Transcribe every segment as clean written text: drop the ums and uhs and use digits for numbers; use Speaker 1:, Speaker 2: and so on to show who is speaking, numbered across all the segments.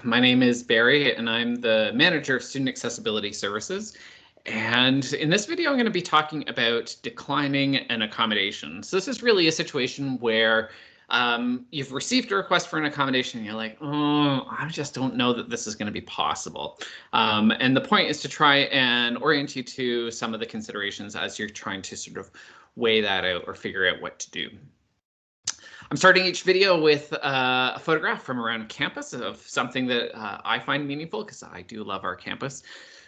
Speaker 1: My name is Barry, and I'm the manager of Student Accessibility Services. And in this video, I'm going to be talking about declining an accommodation. So this is really a situation where you've received a request for an accommodation and you're like, oh, I just don't know that this is going to be possible. And the point is to try and orient you to some of the considerations as you're trying to sort of weigh that out or figure out what to do. I'm starting each video with a photograph from around campus of something that I find meaningful because I do love our campus.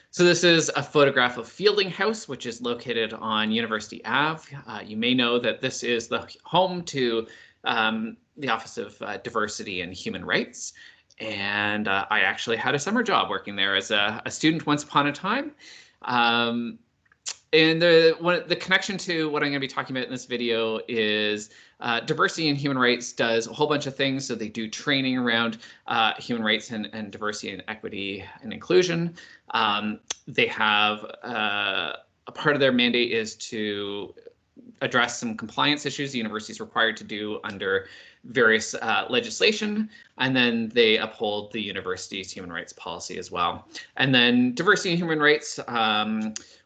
Speaker 1: So this is a photograph of Fielding House, which is located on University Ave. You may know that this is the home to the Office of Diversity and Human Rights. And I actually had a summer job working there as a student once upon a time. And the connection to what I'm going to be talking about in this video is diversity and human rights does a whole bunch of things. So they do training around human rights and diversity and equity and inclusion. They have a part of their mandate is to address some compliance issues the university is required to do under various legislation, and then they uphold the university's human rights policy as well. And then diversity and human rights,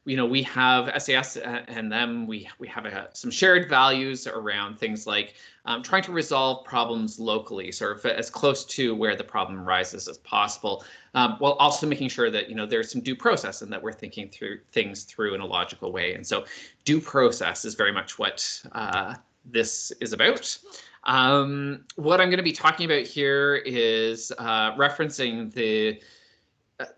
Speaker 1: we have SAS and them, we have some shared values around things like trying to resolve problems locally, sort of as close to where the problem arises as possible, while also making sure that there's some due process and that we're thinking through things in a logical way. And so due process is very much what this is about. What I'm going to be talking about here is referencing the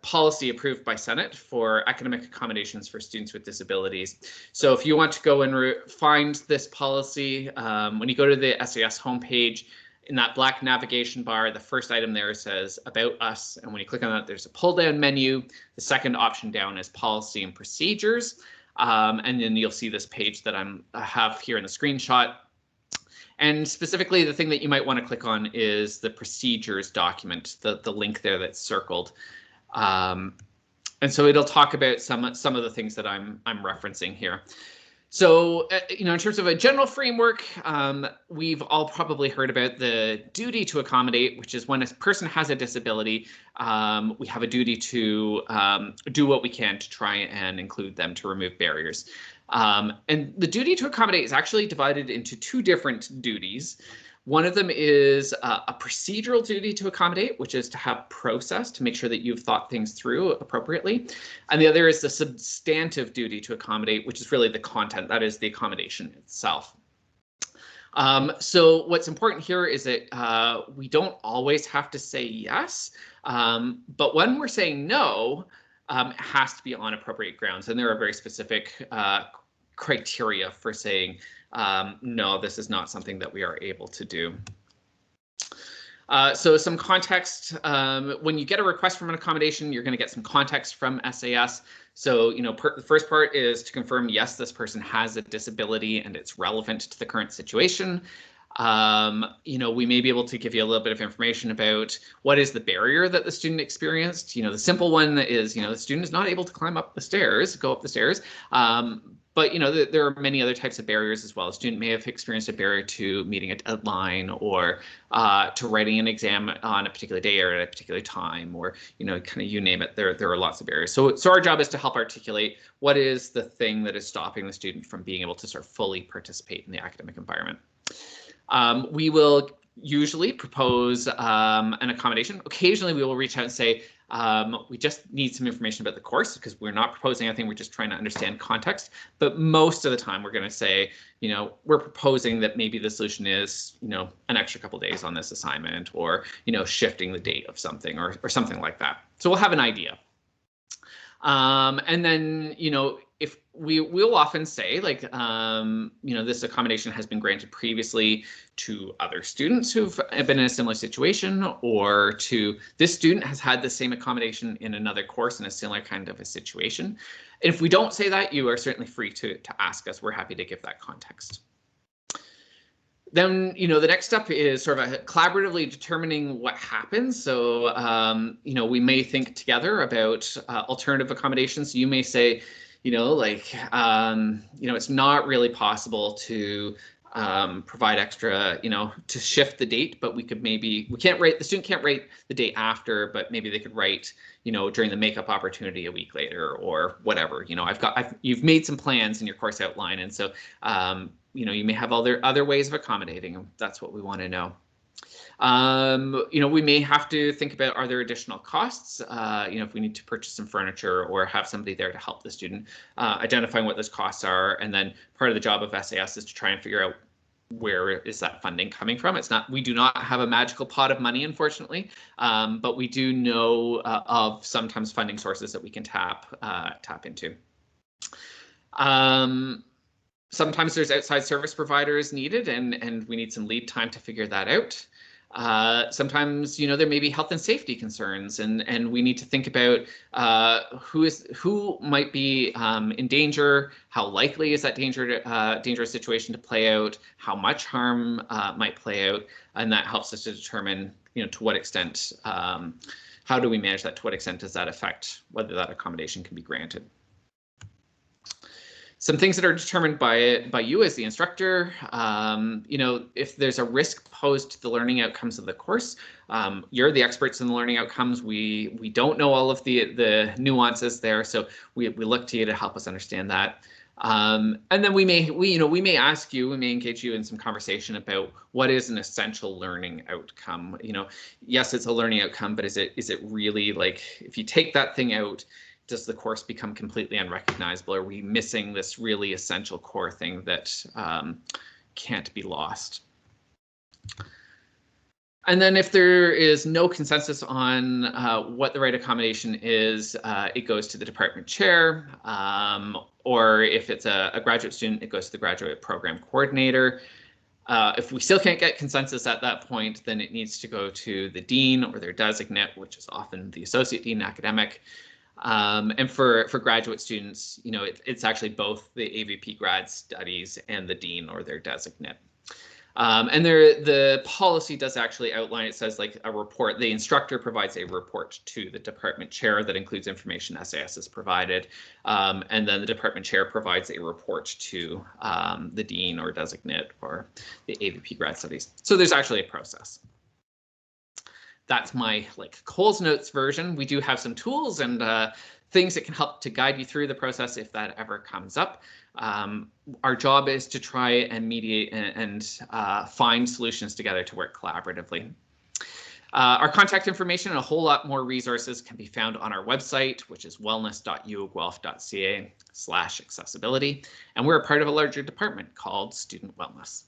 Speaker 1: policy approved by Senate for academic accommodations for students with disabilities. So if you want to go and find this policy, when you go to the SAS homepage, in that black navigation bar, the first item there says About Us. And when you click on that, there's a pull down menu. The second option down is Policy and Procedures. And then you'll see this page that I have here in the screenshot. And specifically, the thing that you might want to click on is the procedures document, the link there that's circled. And so it'll talk about some of the things that I'm referencing here. So, in terms of a general framework, we've all probably heard about the duty to accommodate, which is when a person has a disability, we have a duty to do what we can to try and include them, to remove barriers. And the duty to accommodate is actually divided into two different duties. One of them is a procedural duty to accommodate, which is to have process to make sure that you've thought things through appropriately. And the other is the substantive duty to accommodate, which is really the content, that is the accommodation itself. So what's important here is that we don't always have to say yes, but when we're saying no, it has to be on appropriate grounds. And there are very specific criteria for saying, no, this is not something that we are able to do. So some context, when you get a request from an accommodation, you're going to get some context from SAS. So, the first part is to confirm, yes, this person has a disability and it's relevant to the current situation. We may be able to give you a little bit of information about what is the barrier that the student experienced. The simple one is, the student is not able to go up the stairs. But, there are many other types of barriers as well. A student may have experienced a barrier to meeting a deadline or to writing an exam on a particular day or at a particular time, or, kind of you name it, there are lots of barriers. So our job is to help articulate what is the thing that is stopping the student from being able to sort of fully participate in the academic environment. We will usually propose an accommodation. Occasionally, we will reach out and say, we just need some information about the course, because we're not proposing anything, we're just trying to understand context. But most of the time, we're going to say, we're proposing that maybe the solution is, an extra couple days on this assignment, or, shifting the date of something or something like that. So we'll have an idea. And then, if we'll often say, like, this accommodation has been granted previously to other students who've been in a similar situation, or to this student has had the same accommodation in another course in a similar kind of a situation. And if we don't say that, you are certainly free to ask us. We're happy to give that context. Then, the next step is sort of collaboratively determining what happens. So, we may think together about alternative accommodations. You may say, it's not really possible to provide extra, to shift the date, but we can't write, the student can't write the day after, but maybe they could write, during the makeup opportunity a week later or whatever. You've made some plans in your course outline. And so, you may have other ways of accommodating them. That's what we want to know. We may have to think about, are there additional costs? If we need to purchase some furniture or have somebody there to help the student, identifying what those costs are. And then part of the job of SAS is to try and figure out where is that funding coming from. We do not have a magical pot of money, unfortunately, but we do know of sometimes funding sources that we can tap into. Sometimes there's outside service providers needed, and we need some lead time to figure that out. Sometimes, there may be health and safety concerns, and we need to think about who might be in danger, how likely is that dangerous situation to play out, how much harm might play out, and that helps us to determine, to what extent, how do we manage that, to what extent does that affect whether that accommodation can be granted. Some things that are determined by you as the instructor, if there's a risk posed to the learning outcomes of the course, you're the experts in the learning outcomes. We don't know all of the nuances there, so we look to you to help us understand that. And then we may ask you, we may engage you in some conversation about what is an essential learning outcome. Yes, it's a learning outcome, but is it really, like, if you take that thing out, does the course become completely unrecognizable? Are we missing this really essential core thing that can't be lost? And then if there is no consensus on what the right accommodation is, it goes to the department chair, or if it's a graduate student, it goes to the graduate program coordinator. If we still can't get consensus at that point, then it needs to go to the dean or their designate, which is often the associate dean academic. And for graduate students, it's actually both the AVP grad studies and the dean or their designate. And the policy does actually outline, it says, like, a report, the instructor provides a report to the department chair that includes information SAS has provided. And then the department chair provides a report to the dean or designate or the AVP grad studies. So there's actually a process. That's my Coles Notes version. We do have some tools and things that can help to guide you through the process if that ever comes up. Our job is to try and mediate and find solutions together to work collaboratively. Our contact information and a whole lot more resources can be found on our website, which is wellness.uoguelph.ca/accessibility. And we're a part of a larger department called Student Wellness.